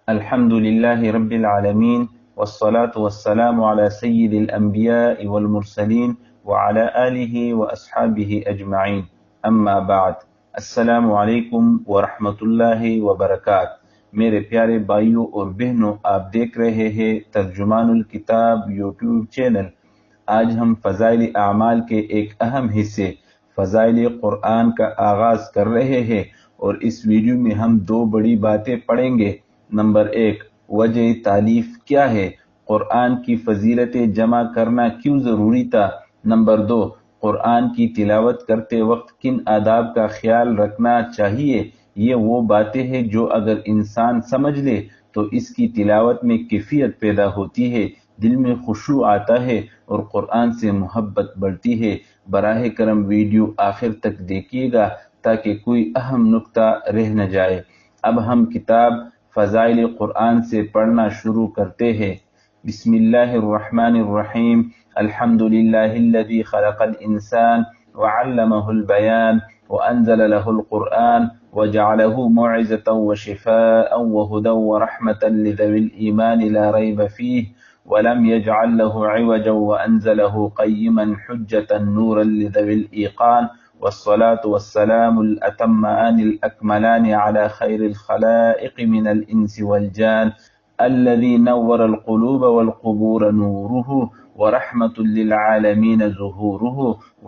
الحمد لله رب العالمين والصلاة والسلام على سيد الأنبياء والمرسلين وعلى آله وأصحابه أجمعين أما بعد السلام علیکم ورحمۃ اللہ وبرکاتہ۔ میرے پیارے بھائیوں اور بہنوں، آپ دیکھ رہے ہیں ترجمان الکتاب یوٹیوب چینل۔ آج ہم فضائل اعمال کے ایک اہم حصے فضائل قرآن کا آغاز کر رہے ہیں، اور اس ویڈیو میں ہم دو بڑی باتیں پڑھیں گے۔ نمبر 1، وجہ تالیف کیا ہے؟ قرآن کی فضیلتیں جمع کرنا کیوں ضروری تھا؟ نمبر 2، قرآن کی تلاوت کرتے وقت کن آداب کا خیال رکھنا چاہیے؟ یہ وہ باتیں ہیں جو اگر انسان سمجھ لے تو اس کی تلاوت میں کیفیت پیدا ہوتی ہے، دل میں خشوع آتا ہے اور قرآن سے محبت بڑھتی ہے۔ براہ کرم ویڈیو آخر تک دیکھیے گا تاکہ کوئی اہم نقطہ رہ نہ جائے۔ اب ہم کتاب فضائل قرآن سے پڑھنا شروع کرتے ہیں۔ بسم اللہ الرحمن الرحیم۔ الحمد للہ الذی خلق الانسان وعلمہ البیان وانزل له القرآن وجعله موعظة وشفاء وهدى ورحمة لذوي الإيمان لا ريب فيه ولم يجعل له عوجا وأنزله قيما حجة نورا لذوي الإيقان والصلاة والسلام الأتمان الأكملان على خير الخلائق من الإنس والجان الذي نور القلوب والقبور نوره ورحمة للعالمين ظهوره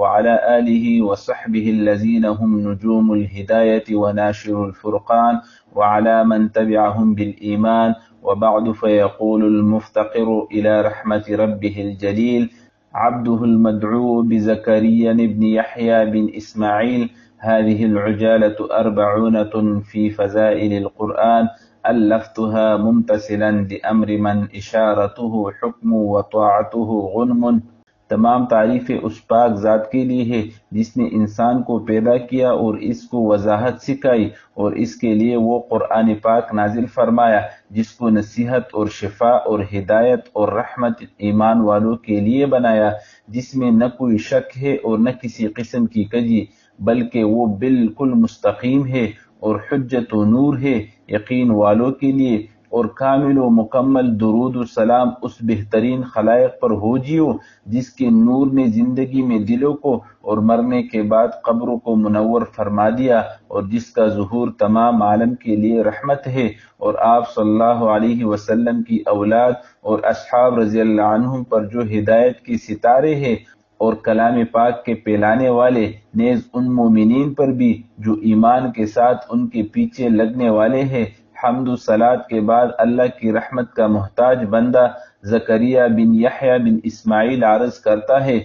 وعلى آله وصحبه الذين هم نجوم الهداية وناشر الفرقان وعلى من تبعهم بالإيمان وبعد، فيقول المفتقر إلى رحمة ربه الجليل عبده المدعو بزكريا بن يحيى بن إسماعيل. هذه العجالة 40 في فضائل القرآن ألفتها ممتثلا بأمر من إشارته حكم وطاعته غنم۔ تمام تعریفیں اس پاک ذات کے لیے ہے جس نے انسان کو پیدا کیا اور اس کو وضاحت سکھائی، اور اس کے لیے وہ قرآن پاک نازل فرمایا جس کو نصیحت اور شفا اور ہدایت اور رحمت ایمان والوں کے لیے بنایا، جس میں نہ کوئی شک ہے اور نہ کسی قسم کی کجی، بلکہ وہ بالکل مستقیم ہے اور حجت و نور ہے یقین والوں کے لیے۔ اور کامل و مکمل درود و سلام اس بہترین خلائق پر ہو جیو جس کے نور نے زندگی میں دلوں کو اور مرنے کے بعد قبروں کو منور فرما دیا، اور جس کا ظہور تمام عالم کے لیے رحمت ہے، اور آپ صلی اللہ علیہ وسلم کی اولاد اور اصحاب رضی اللہ عنہم پر جو ہدایت کے ستارے ہیں، اور کلام پاک کے پھیلانے والے، نیز ان مومنین پر بھی جو ایمان کے ساتھ ان کے پیچھے لگنے والے ہیں۔ حمد و صلات کے بعد اللہ کی رحمت کا محتاج بندہ زکریا بن یحییٰ بن اسماعیل عرض کرتا ہے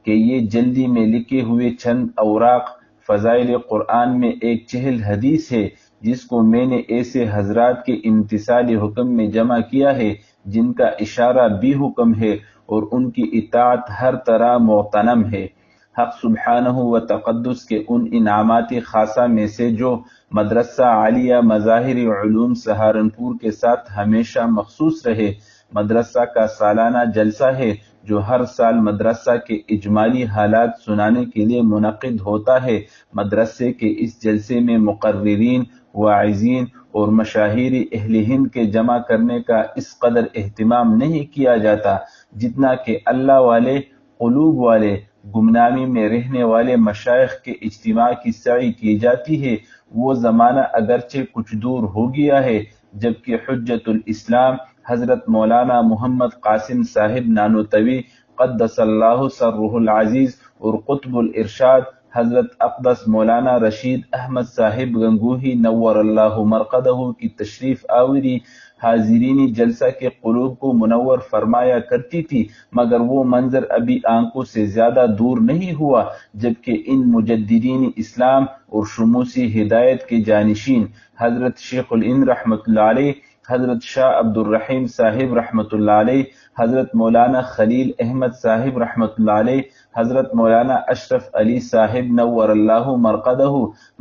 کہ یہ جلدی میں لکھے ہوئے چند اوراق فضائل قرآن میں ایک چہل حدیث ہے جس کو میں نے ایسے حضرات کے امتثال حکم میں جمع کیا ہے جن کا اشارہ بھی حکم ہے اور ان کی اطاعت ہر طرح مغتنم ہے۔ حق سبحانہ و تقدس کے ان انعامات خاصہ میں سے جو مدرسہ عالیہ مظاہر علوم سہارنپور کے ساتھ ہمیشہ مخصوص رہے، مدرسہ کا سالانہ جلسہ ہے جو ہر سال مدرسہ کے اجمالی حالات سنانے کے لیے منعقد ہوتا ہے۔ مدرسے کے اس جلسے میں مقررین، واعظین اور مشاہیر اہل ہند کے جمع کرنے کا اس قدر اہتمام نہیں کیا جاتا جتنا کہ اللہ والے، قلوب والے، گمنامی میں رہنے والے مشائخ کے اجتماع کی سعی کی جاتی ہے۔ وہ زمانہ اگرچہ کچھ دور ہو گیا ہے جبکہ حجت الاسلام حضرت مولانا محمد قاسم صاحب نانوتوی قدس اللہ سرہ العزیز اور قطب الارشاد حضرت اقدس مولانا رشید احمد صاحب گنگوہی نور اللہ مرقدہ کی تشریف آوری حاضرین جلسہ کے قلوب کو منور فرمایا کرتی تھی، مگر وہ منظر ابھی آنکھوں سے زیادہ دور نہیں ہوا جبکہ ان مجددین اسلام اور شموسی ہدایت کے جانشین حضرت شیخ الہند رحمۃ اللہ علیہ، حضرت شاہ عبد الرحیم صاحب رحمۃ اللہ علیہ، حضرت مولانا خلیل احمد صاحب رحمۃ اللہ علیہ، حضرت مولانا اشرف علی صاحب نور اللہ مرقدہ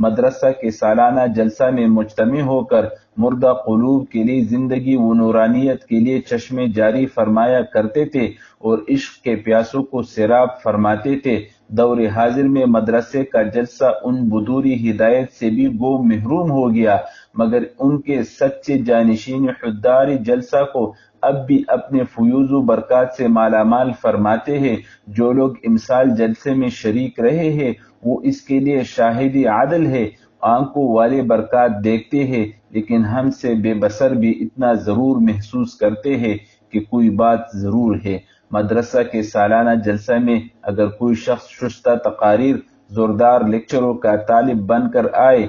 مدرسہ کے سالانہ جلسہ میں مجتمع ہو کر مردہ قلوب کے لیے زندگی و نورانیت کے لیے چشمے جاری فرمایا کرتے تھے اور عشق کے پیاسوں کو سیراب فرماتے تھے۔ دور حاضر میں مدرسے کا جلسہ ان بدوری ہدایت سے بھی گو محروم ہو گیا مگر ان کے سچے جانشین حضار جلسہ کو اب بھی اپنے فیوز و برکات سے مالا مال فرماتے ہیں۔ جو لوگ امسال جلسے میں شریک رہے ہیں وہ اس کے لیے شاہدی عدل ہے۔ آنکھوں والے برکات دیکھتے ہیں، لیکن ہم سے بے بصر بھی اتنا ضرور محسوس کرتے ہیں کہ کوئی بات ضرور ہے۔ مدرسہ کے سالانہ جلسہ میں اگر کوئی شخص شستہ تقاریر، زوردار لیکچروں کا طالب بن کر آئے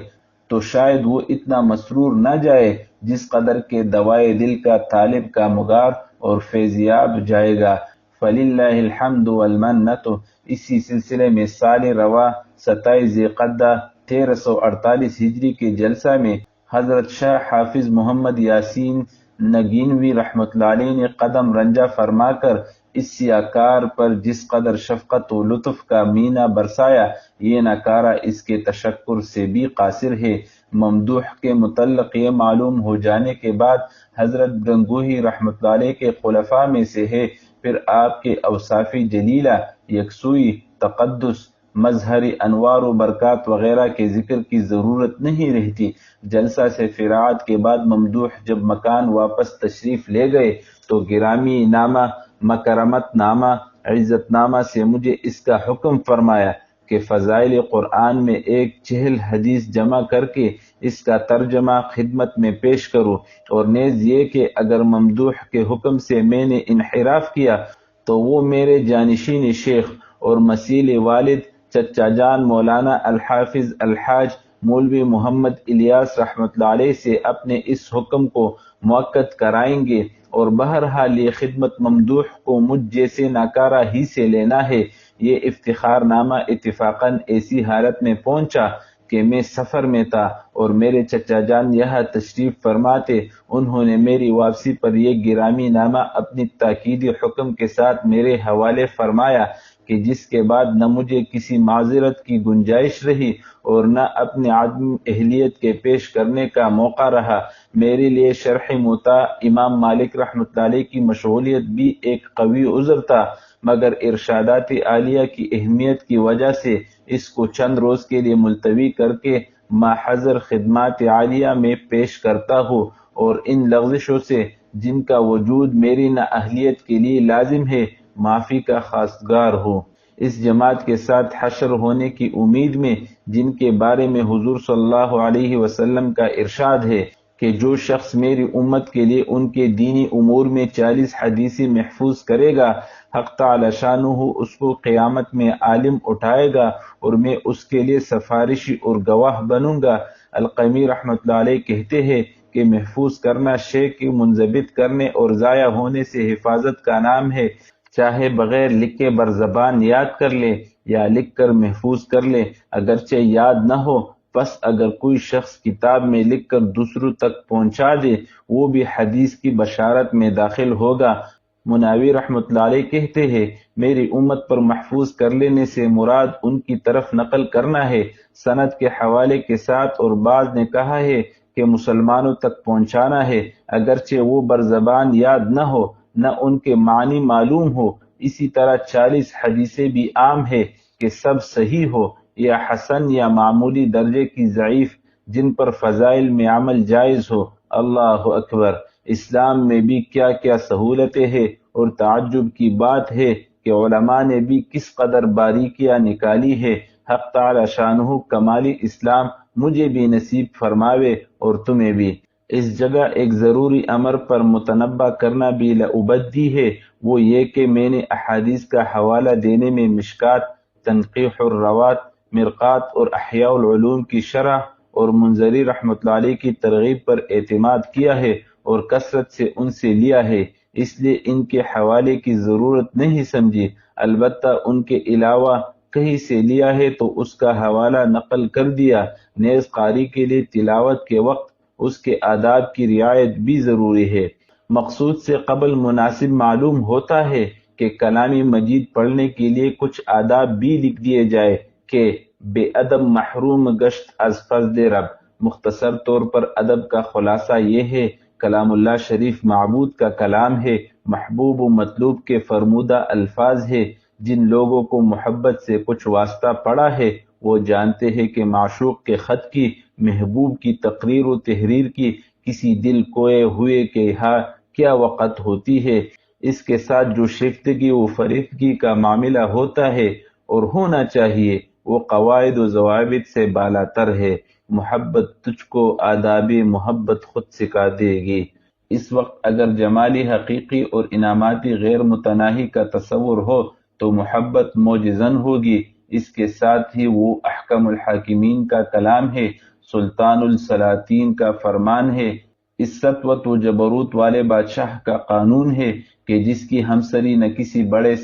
تو شاید وہ اتنا مسرور نہ جائے جس قدر کے دوائے دل کا طالب کا مغار اور فیضیاب جائے گا۔ فللہ الحمد والمنت۔ اسی سلسلے میں سال رواں 27 ذی القعدہ 1348 ہجری کے جلسہ میں حضرت شاہ حافظ محمد یاسین نگینوی رحمۃ اللہ علیہ نے قدم رنجہ فرما کر اس سیاکار پر جس قدر شفقت و لطف کا مینہ برسایا، یہ نکارہ اس کے تشکر سے بھی قاصر ہے۔ ممدوح کے متعلق یہ معلوم ہو جانے کے بعد حضرت گنگوہی رحمۃ اللہ علیہ کے خلفاء میں سے ہے، پھر آپ کے اوصاف جلیلہ، یکسوئی، تقدس، مظہری انوار و برکات وغیرہ کے ذکر کی ضرورت نہیں رہتی۔ جلسہ سے فراغت کے بعد ممدوح جب مکان واپس تشریف لے گئے تو گرامی نامہ، مکرمت نامہ، عزت نامہ سے مجھے اس کا حکم فرمایا کہ فضائل قرآن میں 1 حدیث جمع کر کے اس کا ترجمہ خدمت میں پیش کروں، اور نیز یہ کہ اگر ممدوح کے حکم سے میں نے انحراف کیا تو وہ میرے جانشین شیخ اور مسیل والد چچا جان مولانا الحافظ الحاج مولوی محمد الیاس رحمۃ اللہ علیہ سے اپنے اس حکم کو مؤکد کرائیں گے، اور بہرحال یہ خدمت ممدوح کو مجھ جیسے ناکارہ ہی سے لینا ہے۔ یہ افتخار نامہ اتفاقاً ایسی حالت میں پہنچا کہ میں سفر میں تھا اور میرے چچا جان یہاں تشریف فرماتے۔ انہوں نے میری واپسی پر یہ گرامی نامہ اپنی تاکیدی حکم کے ساتھ میرے حوالے فرمایا کہ جس کے بعد نہ مجھے کسی معذرت کی گنجائش رہی اور نہ اپنے عدم اہلیت کے پیش کرنے کا موقع رہا۔ میرے لیے شرح موطا امام مالک رحمۃ اللہ علیہ کی مشغولیت بھی ایک قوی عذر تھا، مگر ارشادات عالیہ کی اہمیت کی وجہ سے اس کو چند روز کے لیے ملتوی کر کے ماحضر خدمات عالیہ میں پیش کرتا ہوں، اور ان لغزشوں سے جن کا وجود میری نااہلیت کے لیے لازم ہے معافی کا خواستگار ہوں۔ اس جماعت کے ساتھ حشر ہونے کی امید میں، جن کے بارے میں حضور صلی اللہ علیہ وسلم کا ارشاد ہے کہ جو شخص میری امت کے لیے ان کے دینی امور میں 40 حدیثیں محفوظ کرے گا، حق تعالی شانہ اس کو قیامت میں عالم اٹھائے گا اور میں اس کے لیے سفارشی اور گواہ بنوں گا۔ القمی رحمۃ اللہ علیہ کہتے ہیں کہ محفوظ کرنا شے کی منضبط کرنے اور ضائع ہونے سے حفاظت کا نام ہے، چاہے بغیر لکھے بر زبان یاد کر لے یا لکھ کر محفوظ کر لے، اگرچہ یاد نہ ہو، پس اگر کوئی شخص کتاب میں لکھ کر دوسروں تک پہنچا دے وہ بھی حدیث کی بشارت میں داخل ہوگا۔ مناوی رحمۃ اللہ علیہ کہتے ہیں میری امت پر محفوظ کر لینے سے مراد ان کی طرف نقل کرنا ہے، سند کے حوالے کے ساتھ، اور بعض نے کہا ہے کہ مسلمانوں تک پہنچانا ہے، اگرچہ وہ بر زبان یاد نہ ہو نہ ان کے معنی معلوم ہو۔ اسی طرح 40 حدیثیں بھی عام ہے کہ سب صحیح ہو یا حسن یا معمولی درجے کی ضعیف، جن پر فضائل میں عمل جائز ہو۔ اللہ اکبر! اسلام میں بھی کیا کیا سہولتیں ہیں، اور تعجب کی بات ہے کہ علماء نے بھی کس قدر باریکیاں نکالی ہے۔ حق تعالی شانہ کمالی اسلام مجھے بھی نصیب فرماوے اور تمہیں بھی۔ اس جگہ ایک ضروری امر پر متنبہ کرنا بھی لابدی ہے، وہ یہ کہ میں نے احادیث کا حوالہ دینے میں مشکات، تنقیح الروات، مرقات اور احیاء العلوم کی شرح اور منذری رحمۃ اللہ علیہ کی ترغیب پر اعتماد کیا ہے اور کثرت سے ان سے لیا ہے، اس لیے ان کے حوالے کی ضرورت نہیں سمجھی۔ البتہ ان کے علاوہ کہیں سے لیا ہے تو اس کا حوالہ نقل کر دیا۔ نیز قاری کے لیے تلاوت کے وقت اس کے آداب کی رعایت بھی ضروری ہے۔ مقصود سے قبل مناسب معلوم ہوتا ہے کہ کلام مجید پڑھنے کے لیے کچھ آداب بھی لکھ دیے جائے کہ بے ادب محروم گشت از فضل رب۔ مختصر طور پر ادب کا خلاصہ یہ ہے، کلام اللہ شریف معبود کا کلام ہے، محبوب و مطلوب کے فرمودہ الفاظ ہے، جن لوگوں کو محبت سے کچھ واسطہ پڑا ہے وہ جانتے ہیں کہ معشوق کے خط کی، محبوب کی تقریر و تحریر کی کسی دل کوئے ہوئے کے ہاں کیا وقت ہوتی ہے۔ اس کے ساتھ جو شیفتگی و فریفتگی کا معاملہ ہوتا ہے اور ہونا چاہیے، وہ قواعد و ضوابط سے بالا تر ہے۔ محبت تجھ کو آداب محبت خود سکھا دے گی۔ اس وقت اگر جمالی حقیقی اور انعاماتی غیر متناہی کا تصور ہو تو محبت موجزن ہوگی۔ اس کے ساتھ ہی وہ احکم الحاکمین کا کلام ہے، سلطان السلاطین کا فرمان ہے، اس سطوت و جبروت والے بادشاہ کا قانون ہے کہ جس کی ہمسری نہ کسی بڑے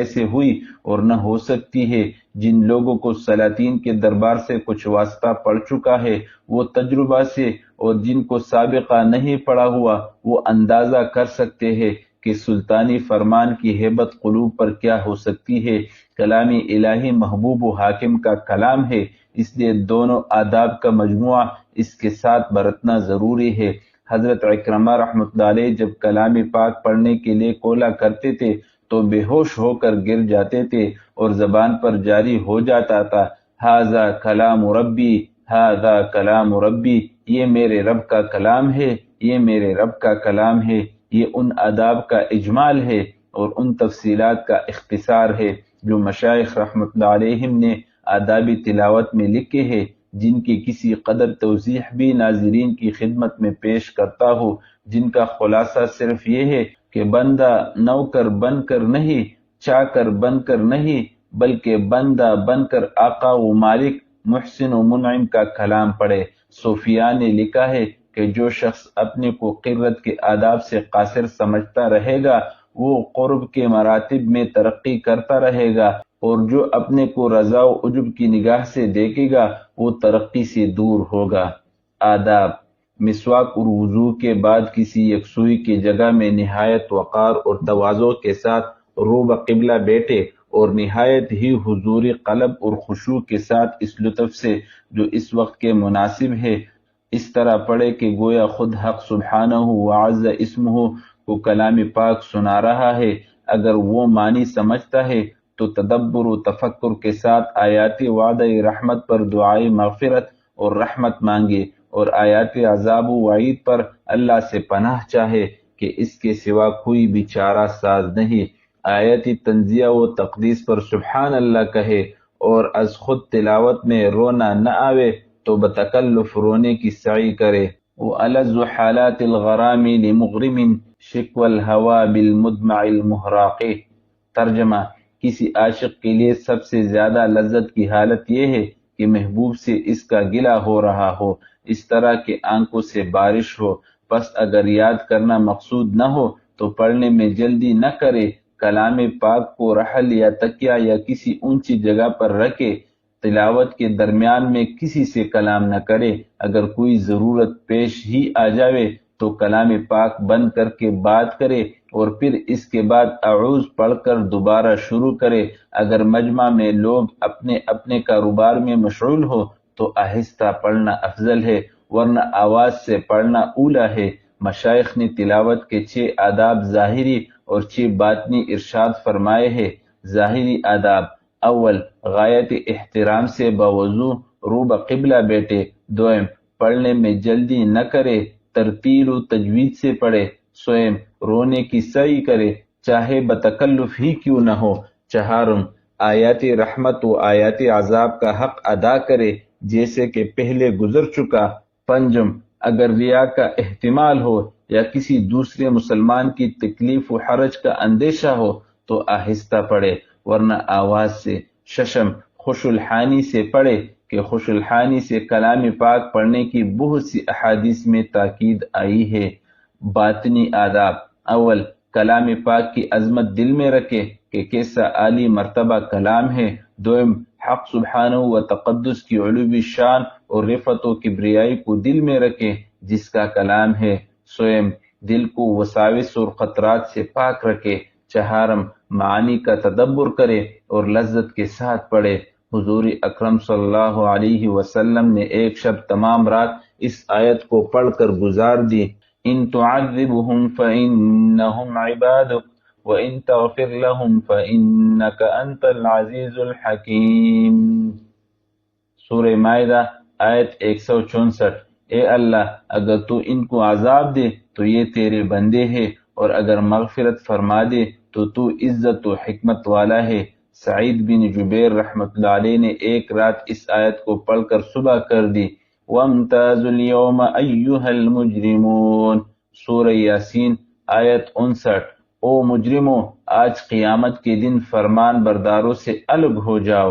سے ہوئی اور نہ ہو سکتی ہے۔ جن لوگوں کو سلاطین کے دربار سے کچھ واسطہ پڑ چکا ہے وہ تجربہ سے، اور جن کو سابقہ نہیں پڑا ہوا وہ اندازہ کر سکتے ہیں کہ سلطانی فرمان کی ہیبت قلوب پر کیا ہو سکتی ہے۔ کلام الہی محبوب و حاکم کا کلام ہے، اس لیے دونوں آداب کا مجموعہ اس کے ساتھ برتنا ضروری ہے۔ حضرت عکرمہ رحمۃ اللہ علیہ جب کلام پاک پڑھنے کے لیے کولا کرتے تھے تو بے ہوش ہو کر گر جاتے تھے اور زبان پر جاری ہو جاتا تھا، ھذا کلام ربی، ھذا کلام ربی، یہ میرے رب کا کلام ہے، یہ میرے رب کا کلام ہے۔ یہ ان آداب کا اجمال ہے اور ان تفصیلات کا اختصار ہے جو مشائخ رحمۃ اللہ علیہم نے آداب تلاوت میں لکھے ہیں، جن کی کسی قدر توضیح بھی ناظرین کی خدمت میں پیش کرتا ہوں، جن کا خلاصہ صرف یہ ہے کہ بندہ نوکر بن کر نہیں، چاکر بن کر نہیں، بلکہ بندہ بن کر آقا و مالک، محسن و منعم کا کلام پڑھے۔ صوفیاء نے لکھا ہے کہ جو شخص اپنے کو قرت کے آداب سے قاصر سمجھتا رہے گا وہ قرب کے مراتب میں ترقی کرتا رہے گا، اور جو اپنے کو رضا و عجب کی نگاہ سے دیکھے گا وہ ترقی سے دور ہوگا۔ آداب: مسواک اور وضو کے بعد کسی یکسوئی کی جگہ میں نہایت وقار اور تواضع کے ساتھ رو بقبلہ بیٹھے اور نہایت ہی حضور قلب اور خشوع کے ساتھ اس لطف سے جو اس وقت کے مناسب ہے اس طرح پڑھے کہ گویا خود حق سبحانہ وعز اسمہ کو کلام پاک سنا رہا ہے۔ اگر وہ معنی سمجھتا ہے تو تدبر و تفکر کے ساتھ آیات وعدہ رحمت پر دعائے مغفرت اور رحمت مانگے، اور آیات عذاب و وعید پر اللہ سے پناہ چاہے کہ اس کے سوا کوئی بھی چارہ ساز نہیں۔ آیت تنزیہ و تقدیس پر سبحان اللہ کہے، اور از خود تلاوت میں رونا نہ آوے تو بتکلف رونے کی سعی کرے۔ وَأَلَذُّ حَالَاتِ الْغَرَامِ لِمُغْرِمٍ شِكْوَ الْهَوَى بِالْمُدْمَعِ الْمُحْرَاقِ۔ ترجمہ: کسی عاشق کے لیے سب سے زیادہ لذت کی حالت یہ ہے کہ محبوب سے اس کا گلہ ہو رہا ہو، اس طرح کہ آنکھوں سے بارش ہو۔ پس اگر یاد کرنا مقصود نہ ہو تو پڑھنے میں جلدی نہ کرے، کلام پاک کو رحل یا تکیہ یا کسی اونچی جگہ پر رکھے، تلاوت کے درمیان میں کسی سے کلام نہ کرے۔ اگر کوئی ضرورت پیش ہی آ جاوے تو کلام پاک بند کر کے بات کرے اور پھر اس کے بعد اعوذ پڑھ کر دوبارہ شروع کرے۔ اگر مجمع میں لوگ اپنے اپنے کاروبار میں مشغول ہو تو آہستہ پڑھنا افضل ہے، ورنہ آواز سے پڑھنا اولیٰ ہے۔ مشائخ نے تلاوت کے 6 آداب ظاہری اور 6 باطنی ارشاد فرمائے ہیں۔ ظاہری آداب: اول، غایت احترام سے باوضو رو بقبلہ بیٹھے۔ دوم، پڑھنے میں جلدی نہ کرے، ترتیل و تجوید سے پڑھے۔ سوم، رونے کی سعی کرے چاہے بتکلف ہی کیوں نہ ہو۔ چہارم، آیات رحمت و آیات عذاب کا حق ادا کرے جیسے کہ پہلے گزر چکا۔ پنجم، اگر ریا کا احتمال ہو یا کسی دوسرے مسلمان کی تکلیف و حرج کا اندیشہ ہو تو آہستہ پڑھے، ورنہ آواز سے۔ ششم، خوش الحانی سے پڑھے کہ خوش الحانی سے کلام پاک پڑھنے کی بہت سی احادیث میں تاکید آئی ہے۔ باطنی آداب: اول، کلام پاک کی عظمت دل میں رکھے کہ کیسا عالی مرتبہ کلام ہے۔ دوم، حق سبحانہ و تقدس کی علوی شان اور رفعت و کبریائی کو دل میں رکھے جس کا کلام ہے۔ سوم، دل کو وساوس اور خطرات سے پاک رکھے۔ چہارم، معانی کا تدبر کرے اور لذت کے ساتھ پڑھے۔ حضور اکرم صلی اللہ علیہ وسلم نے ایک شب تمام رات اس آیت کو پڑھ کر گزار دی۔ ان تعذبهم فإنهم عبادك وإن تغفر لهم فإنك أنت العزيز الحكيم۔ سورہ مائدہ آیت 164۔ اے اللہ اگر تو ان کو عذاب دے تو یہ تیرے بندے ہیں، اور اگر مغفرت فرما دے تو عزت و حکمت والا ہے۔ سعید بن جبیر رحمۃ اللہ علیہ نے ایک رات اس آیت کو پڑھ کر صبح کر دی۔ وَامْتَازُوا الْيَوْمَ أَيُّهَا الْمُجْرِمُونَ، سورہ یاسین آیت 59۔ او مجرموں، آج قیامت کے دن فرمان برداروں سے الگ ہو جاؤ۔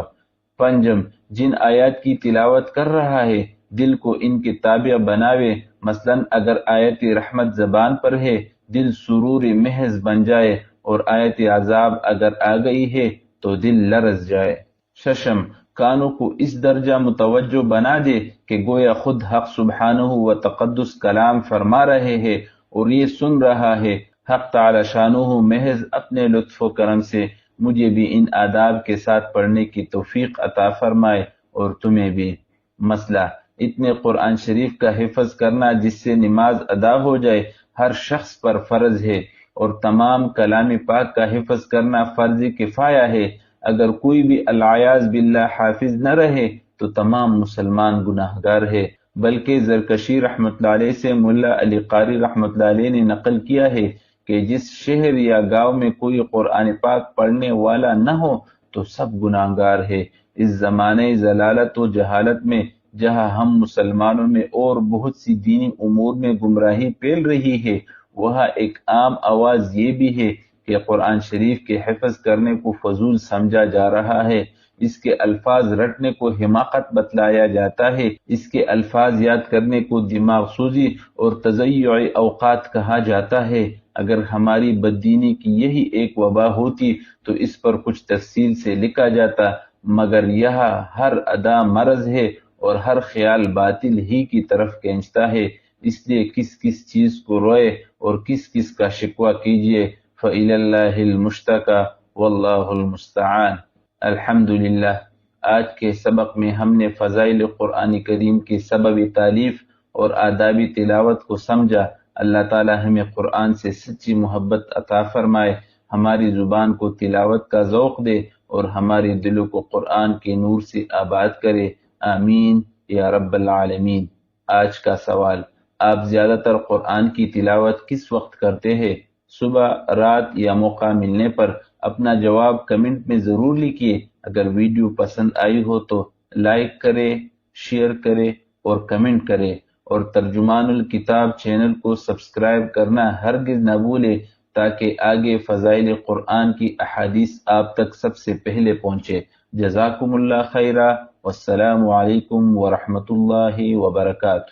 پنجم، جن آیات کی تلاوت کر رہا ہے دل کو ان کے تابع بناوے، مثلا اگر آیت رحمت زبان پر ہے دل سرور محض بن جائے، اور آیت عذاب اگر آ گئی ہے تو دل لرز جائے۔ ششم، کانوں کو اس درجہ متوجہ بنا دے کہ گویا خود حق سبحانہ و تقدس کلام فرما رہے ہیں اور یہ سن رہا ہے۔ حق تعالی شانہ محض اپنے لطف و کرم سے مجھے بھی ان آداب کے ساتھ پڑھنے کی توفیق عطا فرمائے اور تمہیں بھی۔ مسئلہ، اتنے قرآن شریف کا حفظ کرنا جس سے نماز ادا ہو جائے ہر شخص پر فرض ہے، اور تمام کلام پاک کا حفظ کرنا فرض کفایہ ہے۔ اگر کوئی بھی العیاذ باللہ حافظ نہ رہے تو تمام مسلمان گناہگار ہے۔ بلکہ زرکشی رحمۃ اللہ علیہ سے ملا علی قاری رحمۃ اللہ علیہ نے نقل کیا ہے کہ جس شہر یا گاؤں میں کوئی قرآن پاک پڑھنے والا نہ ہو تو سب گناہگار ہے۔ اس زمانے ضلالت و جہالت میں جہاں ہم مسلمانوں میں اور بہت سی دینی امور میں گمراہی پھیل رہی ہے، وہاں ایک عام آواز یہ بھی ہے کہ قرآن شریف کے حفظ کرنے کو فضول سمجھا جا رہا ہے، اس کے الفاظ رٹنے کو حماقت بتلایا جاتا ہے، اس کے الفاظ یاد کرنے کو دماغ سوزی اور تضیع اوقات کہا جاتا ہے۔ اگر ہماری بددینی کی یہی ایک وبا ہوتی تو اس پر کچھ تفصیل سے لکھا جاتا، مگر یہاں ہر ادا مرض ہے اور ہر خیال باطل ہی کی طرف کھینچتا ہے، اس لیے کس کس چیز کو روئے اور کس کس کا شکوہ کیجیے۔ فَإِلَى اللَّهِ الْمُشْتَكَى وَاللَّهُ الْمُسْتَعَانُ۔ الحمدللہ، آج کے سبق میں ہم نے فضائل قرآن کریم کی سبب تالیف اور آداب تلاوت کو سمجھا۔ اللہ تعالی ہمیں قرآن سے سچی محبت عطا فرمائے، ہماری زبان کو تلاوت کا ذوق دے اور ہمارے دلوں کو قرآن کے نور سے آباد کرے، آمین یا رب العالمین۔ آج کا سوال، آپ زیادہ تر قرآن کی تلاوت کس وقت کرتے ہیں؟ صبح، رات یا موقع ملنے پر؟ اپنا جواب کمنٹ میں ضرور لکھیے۔ اگر ویڈیو پسند آئی ہو تو لائک کرے، شیئر کرے اور کمنٹ کرے، اور ترجمان الکتاب چینل کو سبسکرائب کرنا ہرگز نہ بھولے تاکہ آگے فضائل قرآن کی احادیث آپ تک سب سے پہلے پہنچے۔ جزاکم اللہ خیرہ، والسلام علیکم ورحمۃ اللہ وبرکاتہ۔